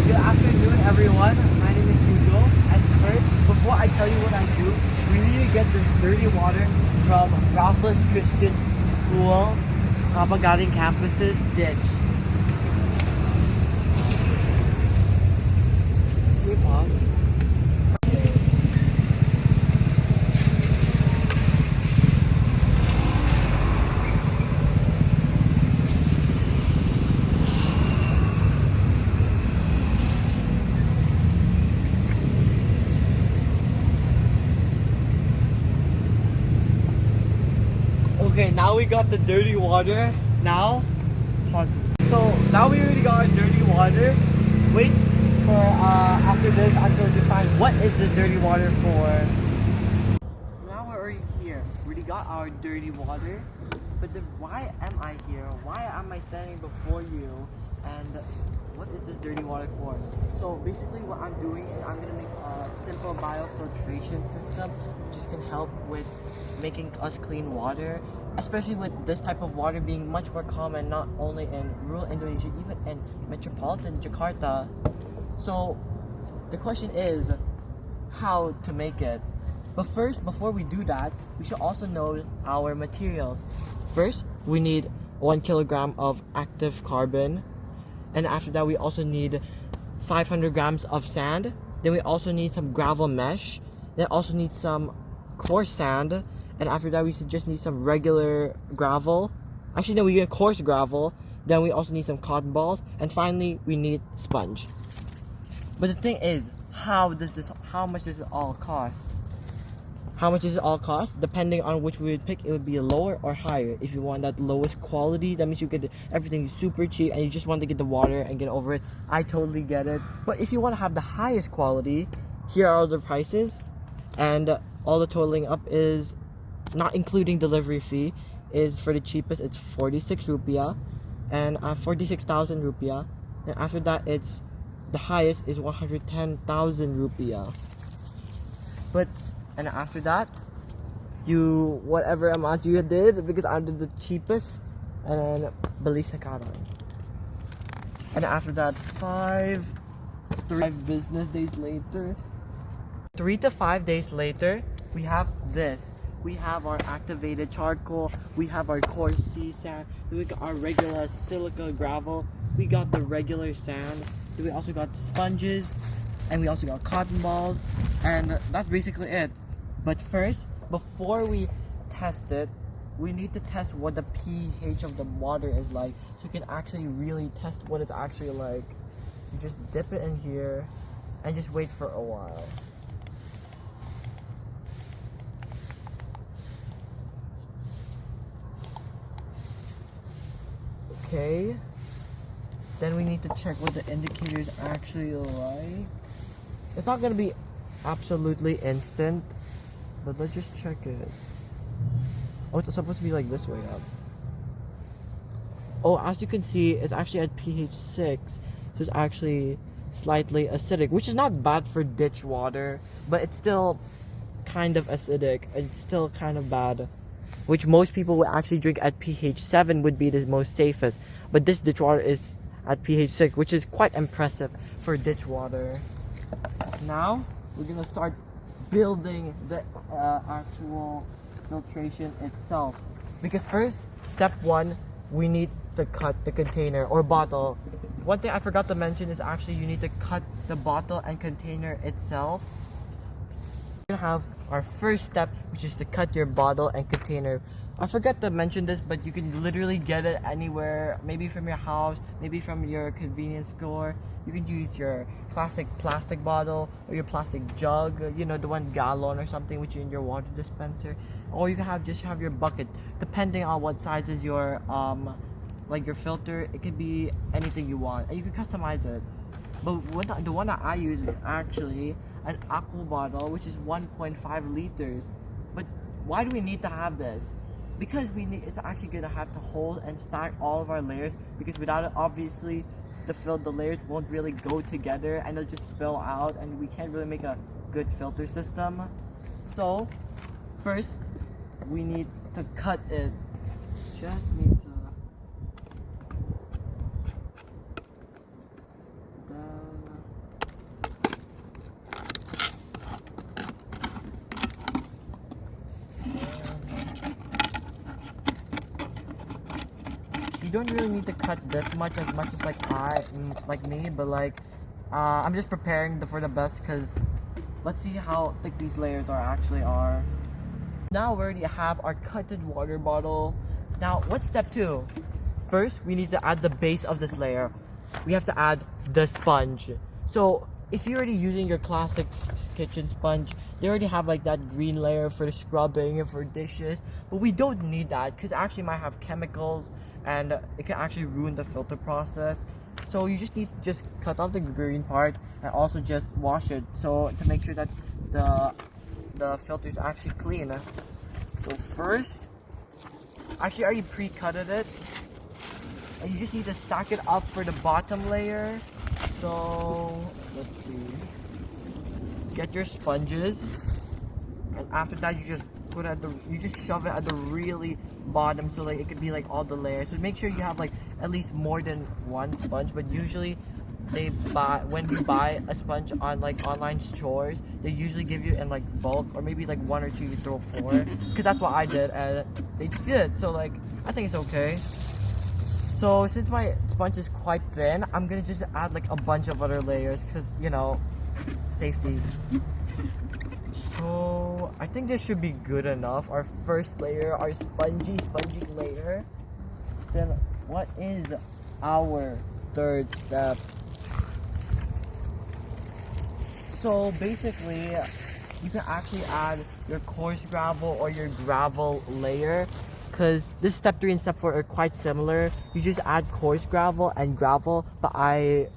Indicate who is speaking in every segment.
Speaker 1: Good afternoon, everyone. My name is Hugo. And first, before I tell you what I do, we need to get this dirty water from Ralphus Christian School, Kapagaling Campus's ditch. Can we pause? Okay, now we got the dirty water. Now, pause. So now we already got our dirty water. Wait for after this until we find what is this dirty water for. Now we're already here. We already got our dirty water. But then why am I here? Why am I standing before you? And what is this dirty water for? So basically what I'm doing is I'm gonna make a simple biofiltration system which can help with making us clean water, especially with this type of water being much more common not only in rural Indonesia, even in metropolitan Jakarta. So the question is how to make it. But first, before we do that, we should also know our materials. First, we need 1 kilogram of active carbon. And after that, we also need 500 grams of sand. Then we also need some gravel mesh. Then also need some coarse sand. And after that, we just need some regular gravel. Actually, no, we get coarse gravel. Then we also need some cotton balls. And finally, we need sponge. But the thing is, how much does it all cost? How much does it all cost? Depending on which we would pick, it would be lower or higher. If you want that lowest quality, that means you get everything super cheap and you just want to get the water and get over it. I totally get it. But if you want to have the highest quality, here are the prices. And all the totaling up is, not including delivery fee, is for the cheapest, it's 46 rupiah. And 46,000 rupiah. And after that, it's the highest is 110,000 rupiah. And after that, you whatever amount you did, because I did the cheapest, and then beli sekarang. And after that, 3 business days later, 3 to 5 days later, we have this. We have our activated charcoal, we have our coarse sea sand, we got our regular silica gravel, we got the regular sand, then we also got sponges, and we also got cotton balls, and that's basically it. But first, before we test it, we need to test what the pH of the water is like, so you can actually really test what it's actually like. You just dip it in here and just wait for a while. Okay, then we need to check what the indicator is actually like. It's not gonna be absolutely instant, but let's just check it. Oh, it's supposed to be like this way up. Oh, as you can see, it's actually at pH 6, so it's actually slightly acidic, which is not bad for ditch water, but it's still kind of acidic. It's still kind of bad, which most people would actually drink at pH 7 would be the most safest. But this ditch water is at pH 6, which is quite impressive for ditch water. Now, we're gonna start building the actual filtration itself. Because first, step 1, we need to cut the container or bottle. One thing I forgot to mention is actually you need to cut the bottle and container itself. We're gonna have our first step, which is to cut your bottle and container. I forgot to mention this, but you can literally get it anywhere, maybe from your house, maybe from your convenience store. You can use your classic plastic bottle or your plastic jug, you know, the 1 gallon or something which is in your water dispenser, or you can just have your bucket, depending on what size is your like your filter. It could be anything you want, and you can customize it. But the one that I use is actually an aqua bottle, which is 1.5 liters. But why do we need to have this? Because it's actually gonna have to hold and stack all of our layers, because without it, obviously the layers won't really go together and they'll just spill out, and we can't really make a good filter system. So first we need to cut it. Just need to don't really need to cut this much as like me, but like I'm just preparing for the best, because let's see how thick these layers are. Now we already have our cutted water bottle. Now what's step 2? First, we need to add the base of this layer. We have to add the sponge. So if you're already using your classic kitchen sponge, they already have like that green layer for scrubbing and for dishes, but we don't need that because actually might have chemicals and it can actually ruin the filter process. So you just need to just cut off the green part and also just wash it, so to make sure that the filter is actually clean. So first, actually I already pre-cutted it, and you just need to stack it up for the bottom layer. So let's see, get your sponges, and after that you just shove it at the really bottom, so like it could be like all the layers. So make sure you have like at least more than one sponge, but usually when you buy a sponge on like online stores, they usually give you in like bulk, or maybe like 1 or 2 you throw 4, because that's what I did and it's good. So like I think it's okay. So since my sponge is quite thin, I'm gonna just add like a bunch of other layers, because you know, safety. So I think this should be good enough. Our first layer, our spongy layer. Then what is our third step? So basically, you can actually add your coarse gravel or your gravel layer, because this step 3 and step 4 are quite similar. You just add coarse gravel and gravel, but I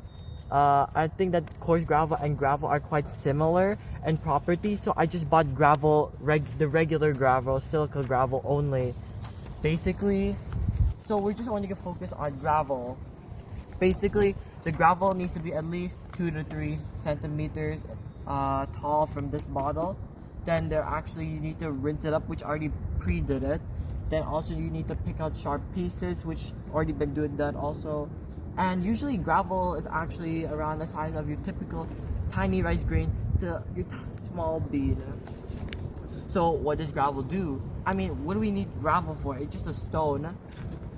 Speaker 1: think that coarse gravel and gravel are quite similar in properties, so I just bought gravel, the regular gravel, silica gravel only, basically. So we're just only gonna focus on gravel. Basically, the gravel needs to be at least 2 to 3 centimeters tall from this bottle. Then you need to rinse it up, which I already pre-did it. Then also you need to pick out sharp pieces, which already been doing that also. And usually gravel is actually around the size of your typical tiny rice grain to your small bead. So what does gravel do? I mean, what do we need gravel for? It's just a stone.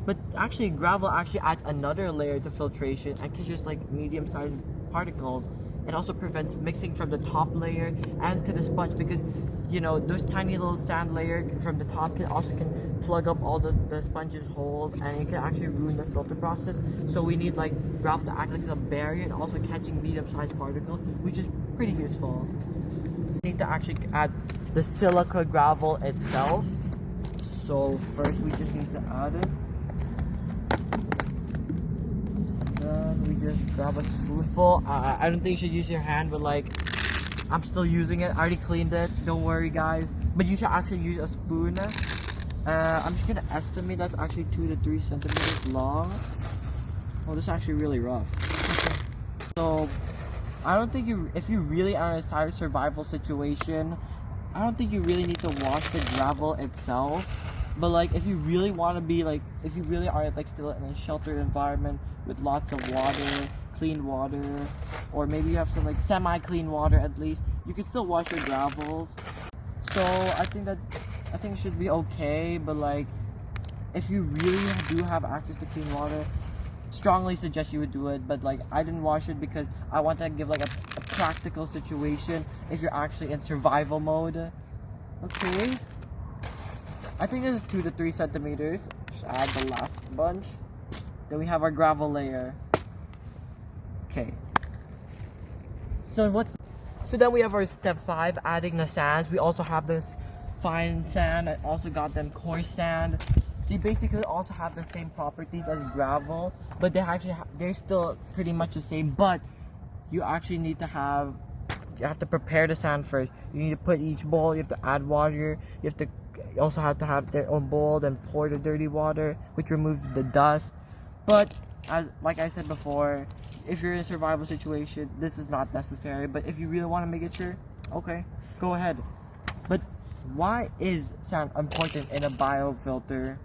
Speaker 1: But actually gravel actually adds another layer to filtration and catches like medium-sized particles. It also prevents mixing from the top layer and to the sponge, because you know those tiny little sand layer from the top can plug up all the sponge's holes, and it can actually ruin the filter process. So we need like gravel to act like a barrier and also catching medium-sized particles, which is pretty useful. We need to actually add the silica gravel itself. So first we just need to add it. Then we just grab a spoonful. I don't think you should use your hand, but like I'm still using it. I already cleaned it. Don't worry, guys. But you should actually use a spoon. I'm just gonna estimate that's actually 2 to 3 centimeters long. Oh, this is actually really rough. So I don't think if you really are in a survival situation, I don't think you really need to wash the gravel itself. But like if you really want to be like, if you really are like still in a sheltered environment with lots of water, clean water, or maybe you have some like semi-clean water at least, you can still wash your gravels. So I think it should be okay. But like if you really do have access to clean water, strongly suggest you would do it. But like I didn't wash it because I want to give like a practical situation if you're actually in survival mode. Okay, I think this is 2 to 3 centimeters. Just add the last bunch. Then we have our gravel layer. Okay, so then we have our step 5, adding the sands. We also have this fine sand. I also got them coarse sand. They basically also have the same properties as gravel, but they're still pretty much the same. But you actually need to have prepare the sand first. You need to put each bowl. You have to add water. You also have to have their own bowl, then pour the dirty water, which removes the dust. But like I said before, if you're in a survival situation, this is not necessary. But if you really want to make it sure, okay, go ahead. But why is sand important in a biofilter?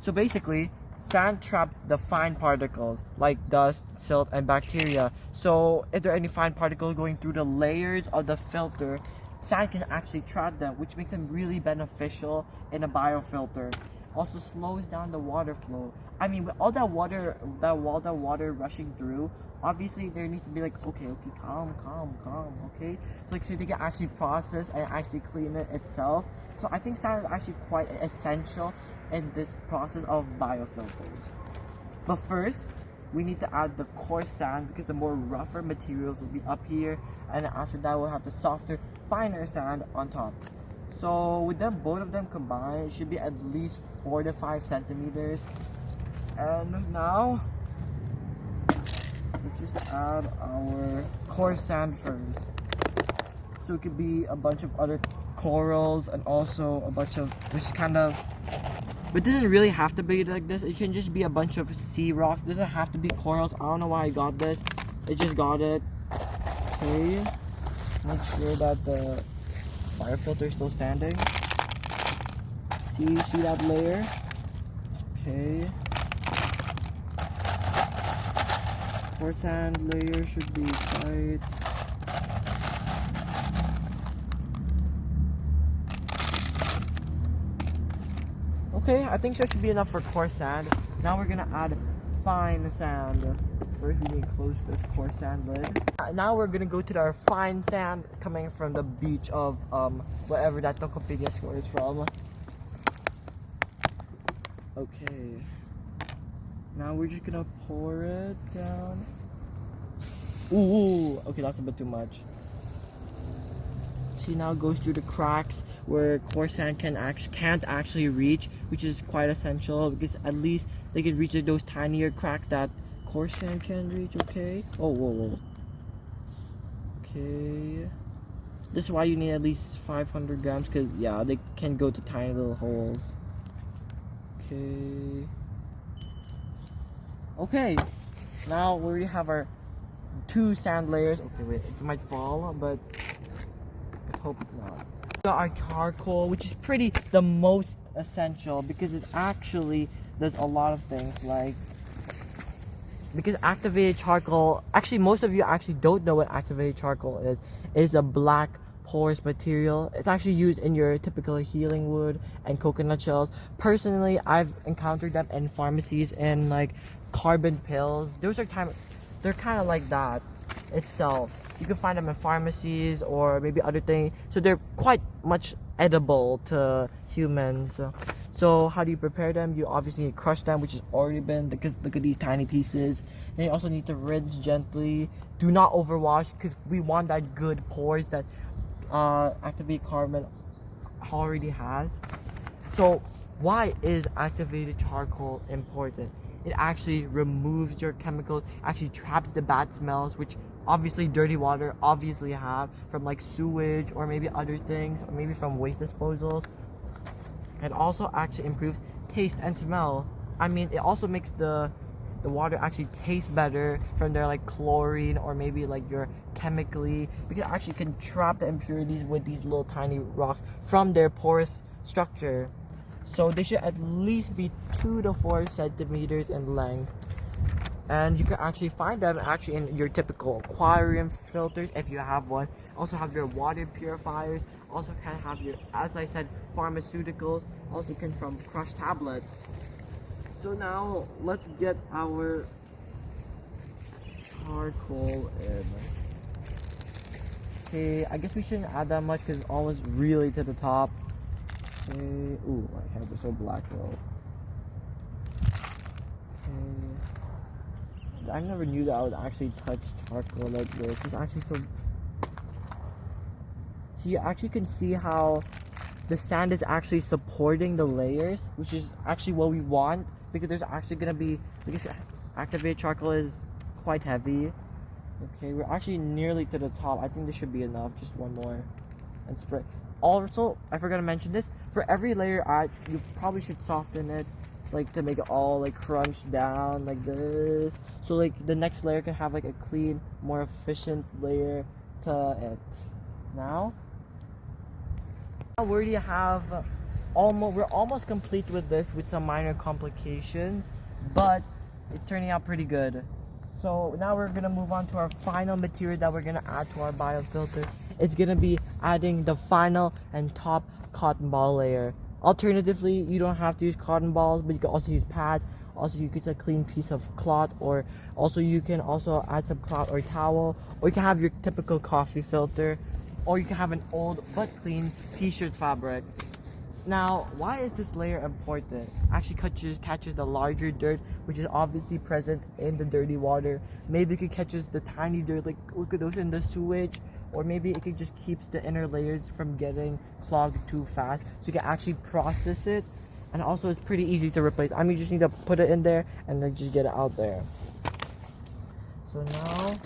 Speaker 1: So basically, sand traps the fine particles like dust, silt, and bacteria. So if there are any fine particles going through the layers of the filter, sand can actually trap them, which makes them really beneficial in a biofilter. also slows down the water flow. I mean, with all that water, that water rushing through, obviously there needs to be like, okay, calm, okay? So like, so they can actually process and actually clean it itself. So I think sand is actually quite essential in this process of biofilters. But first, we need to add the coarse sand because the more rougher materials will be up here, and after that we'll have the softer, finer sand on top. So with them, both of them combined, it should be at least 4 to 5 centimeters. And now, let's just add our coarse sand first. So it could be a bunch of other corals and also a bunch of, which is kind of, but it doesn't really have to be like this. It can just be a bunch of sea rocks. It doesn't have to be corals. I don't know why I got this. I just got it. Okay. Make sure that the biofilter is still standing. See that layer? Okay. Coarse sand layer should be tight. Okay, I think that should be enough for coarse sand. Now we're gonna add fine sand. First we need to close the coarse sand lid. Now we're gonna go to our fine sand coming from the beach of wherever that Tokopedia score is from. Okay. Now we're just gonna pour it down. Ooh, okay, that's a bit too much. See, now it goes through the cracks where coarse sand can't actually reach, which is quite essential because at least they can reach those tinier cracks that coarse sand can reach. Okay. Oh, whoa. Okay. This is why you need at least 500 grams because yeah, they can go to tiny little holes. Okay. Okay. Now we already have our 2 sand layers. Okay, wait, it might fall, but let's hope it's not. We got our charcoal, which is pretty the most essential because it actually does a lot of things, like because activated charcoal, actually most of you actually don't know what activated charcoal is. It is a black porous material. It's actually used in your typical healing wood and coconut shells. Personally, I've encountered them in pharmacies and like carbon pills. They're kind of like that itself. You can find them in pharmacies or maybe other things. So they're quite much edible to humans. So how do you prepare them? You obviously need to crush them, which has already been, because look at these tiny pieces. Then you also need to rinse gently. Do not overwash because we want that good pores that activated carbon already has. So why is activated charcoal important? It actually removes your chemicals, actually traps the bad smells, which obviously dirty water obviously have from like sewage or maybe other things, or maybe from waste disposals. It also actually improves taste and smell. I mean, it also makes the water actually taste better from their like chlorine or maybe like your chemically, because it actually can trap the impurities with these little tiny rocks from their porous structure. So they should at least be 2 to 4 centimeters in length. And you can actually find them actually in your typical aquarium filters if you have one. Also have your water purifiers. Also can have your, as I said, pharmaceuticals. Also can from crushed tablets. So now let's get our charcoal in. Okay, I guess we shouldn't add that much because it's almost really to the top. Okay. Ooh, my hands are so black though. Okay. I never knew that I would actually touch charcoal like this. It's actually so... So you actually can see how the sand is actually supporting the layers, which is actually what we want, because there's actually gonna be, because activated charcoal is quite heavy. Okay, we're actually nearly to the top. I think this should be enough. Just one more. And spray. Also, I forgot to mention this. For every layer you probably should soften it, like to make it all like crunched down like this. So like the next layer can have like a clean, more efficient layer to it. Now we already have we're almost complete with this with some minor complications, but it's turning out pretty good. So now we're gonna move on to our final material that we're gonna add to our biofilter. It's gonna be adding the final and top cotton ball layer Alternatively, you don't have to use cotton balls, but you can also use pads. Also, you could use a clean piece of cloth, or also you can also add some cloth or towel, or you can have your typical coffee filter, or you can have an old but clean t-shirt fabric. Now, why is this layer important? Actually catches the larger dirt, which is obviously present in the dirty water. Maybe it could catches the tiny dirt, like look at those in the sewage, or maybe it could just keeps the inner layers from getting clogged too fast. So you can actually process it, and also it's pretty easy to replace. I mean, you just need to put it in there and then just get it out there. So now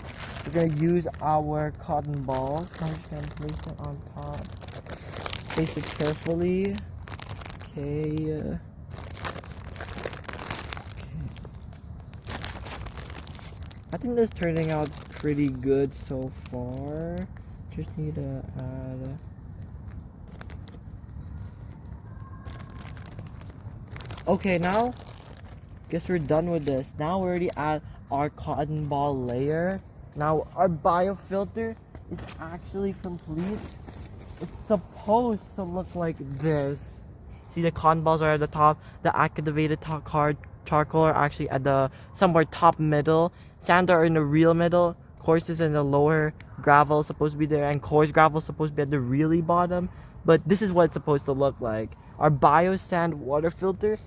Speaker 1: we're gonna use our cotton balls. I'm just gonna place it on top. Place it carefully. Okay. I think this is turning out pretty good so far. Just need to add. Okay, now guess we're done with this. Now we already add our cotton ball layer. Now our biofilter is actually complete. It's supposed to look like this. See, the cotton balls are at the top. The activated charcoal are actually at the somewhere top middle. Sand are in the real middle. Coarse is in the lower. Gravel is supposed to be there, and coarse gravel is supposed to be at the really bottom. But this is what it's supposed to look like. Our bio sand water filter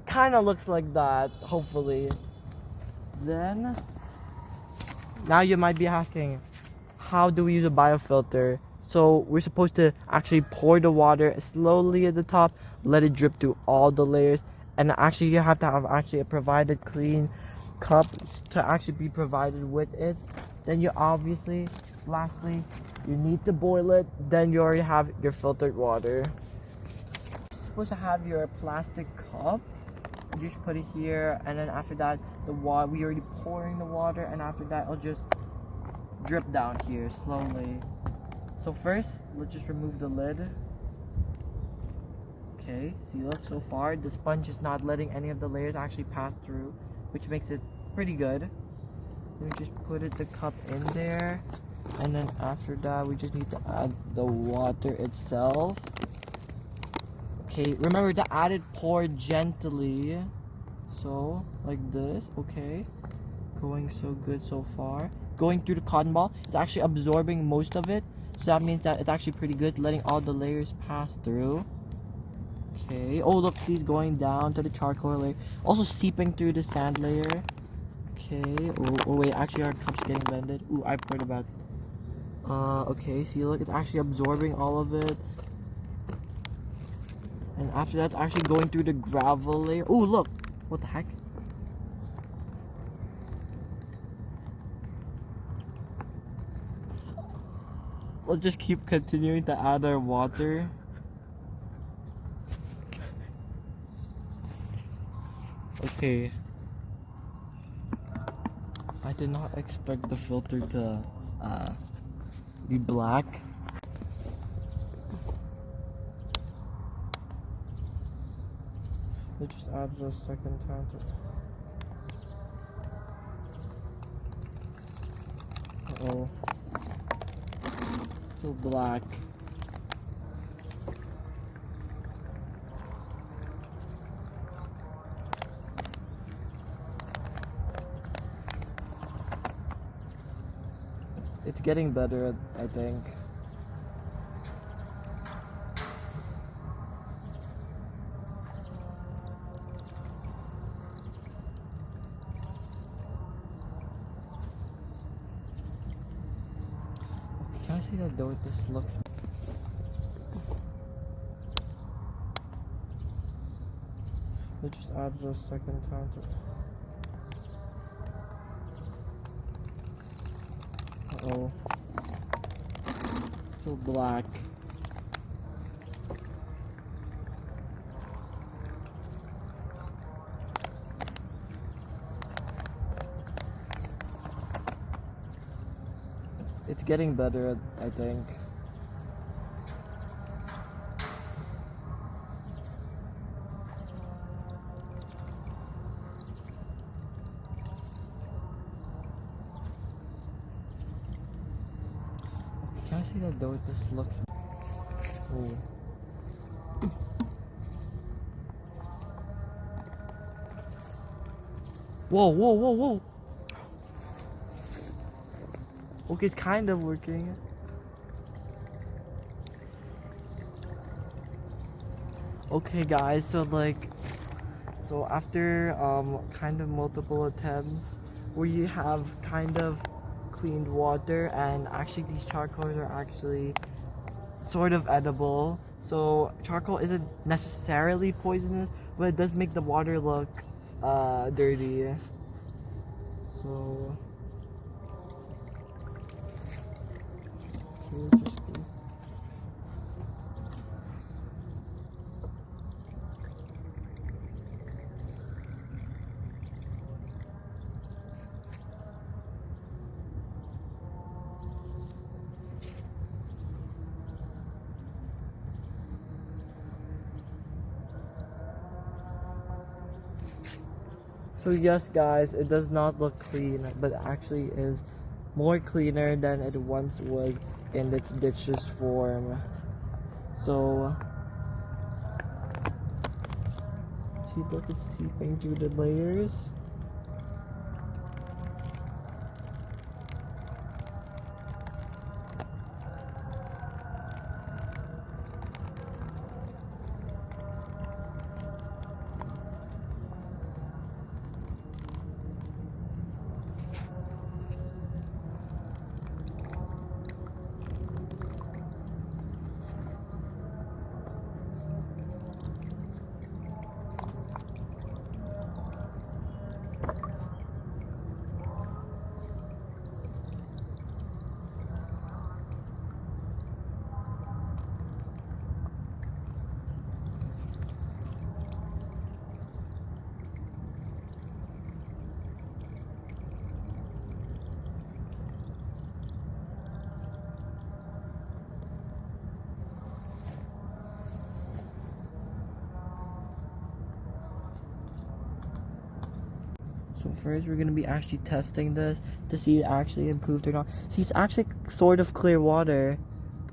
Speaker 1: kind of looks like that, hopefully. Then now you might be asking, how do we use a biofilter? So we're supposed to actually pour the water slowly at the top, let it drip through all the layers, and actually you have to have actually a provided clean cup to actually be provided with it. Then you obviously, lastly, you need to boil it. Then you already have your filtered water. You're supposed to have your plastic cup. You just put it here, and then after that, we already pouring the water, and after that, it'll just drip down here slowly. So first, let's just remove the lid. Okay, see, look, so far the sponge is not letting any of the layers actually pass through, which makes it pretty good. We just put the cup in there, and then after that we just need to add the water itself. Okay, remember to add it, pour gently, so like this. Okay, going so good so far. Going through the cotton ball, it's actually absorbing most of it, so that means that it's actually pretty good, letting all the layers pass through. Okay, oh look, see, it's going down to the charcoal layer, also seeping through the sand layer. Okay, oh wait, actually our cup's getting blended. Ooh, I poured it back. Okay, see, look, it's actually absorbing all of it. And after that, it's actually going through the gravel layer. Oh, look, what the heck? We'll just keep continuing to add our water. Okay. I did not expect the filter to be black. It just adds a second time to. Uh-oh. Still black. It's getting better, I think. Can I see that though? This looks. It just adds a second time to. Uh-oh. Still black. It's getting better, I think. Can I see that though? This looks. Oh. Whoa, whoa, whoa, whoa. Okay, it's kind of working. Okay guys, so like, so after kind of multiple attempts where you have kind of cleaned water, and actually these charcoals are actually sort of edible. So charcoal isn't necessarily poisonous, but it does make the water look dirty. So okay, let's just go. So yes guys, it does not look clean, but it actually is more cleaner than it once was in its ditches form. So see, look, it's seeping through the layers. So first we're gonna be actually testing this to see it actually improved or not. See, it's actually sort of clear water.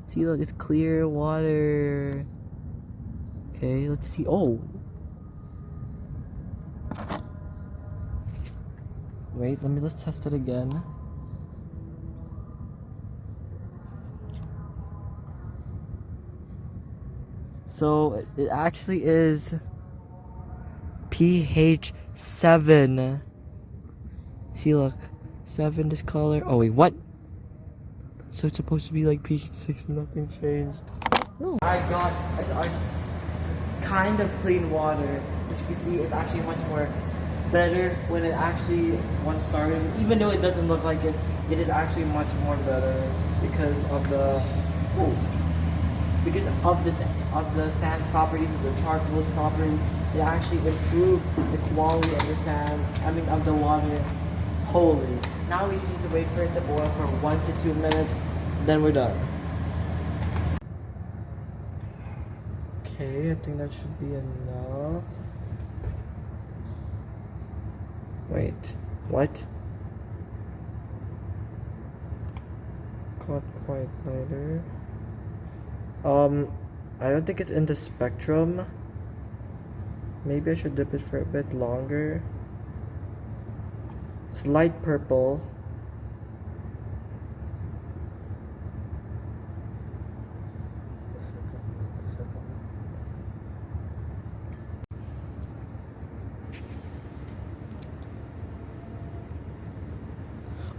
Speaker 1: See, look, it's clear water. Okay, let's see. Oh, wait, let's test it again. So it actually is pH 7. See, look, 7 this color. Oh wait, what? So it's supposed to be like pH 6. Nothing changed. No. I got kind of clean water. As you can see, it's actually much more better when it actually once started. Even though it doesn't look like it, it is actually much more better because of the sand properties, the charcoal's properties. It actually improved the quality of the sand. I mean, of the water. Holy. Now we just need to wait for it to boil for 1 to 2 minutes. Then we're done. Okay, I think that should be enough. Wait, what? Got quite lighter. I don't think it's in the spectrum. Maybe I should dip it for a bit longer. It's light purple.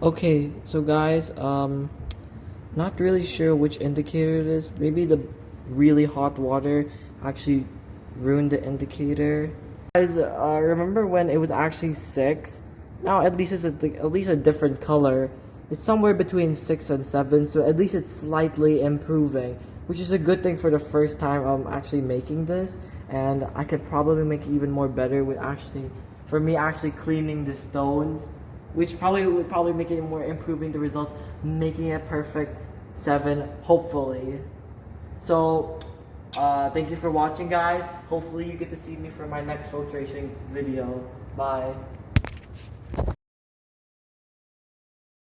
Speaker 1: Okay, so guys, not really sure which indicator it is. Maybe the really hot water actually ruined the indicator. Guys, remember when it was actually 6? Now at least it's at least a different color. It's somewhere between 6 and 7, so at least it's slightly improving, which is a good thing for the first time I'm actually making this. And I could probably make it even more better with for me actually cleaning the stones, which would probably make it more improving the results, making it perfect 7, hopefully. So thank you for watching, guys. Hopefully you get to see me for my next filtration video. Bye.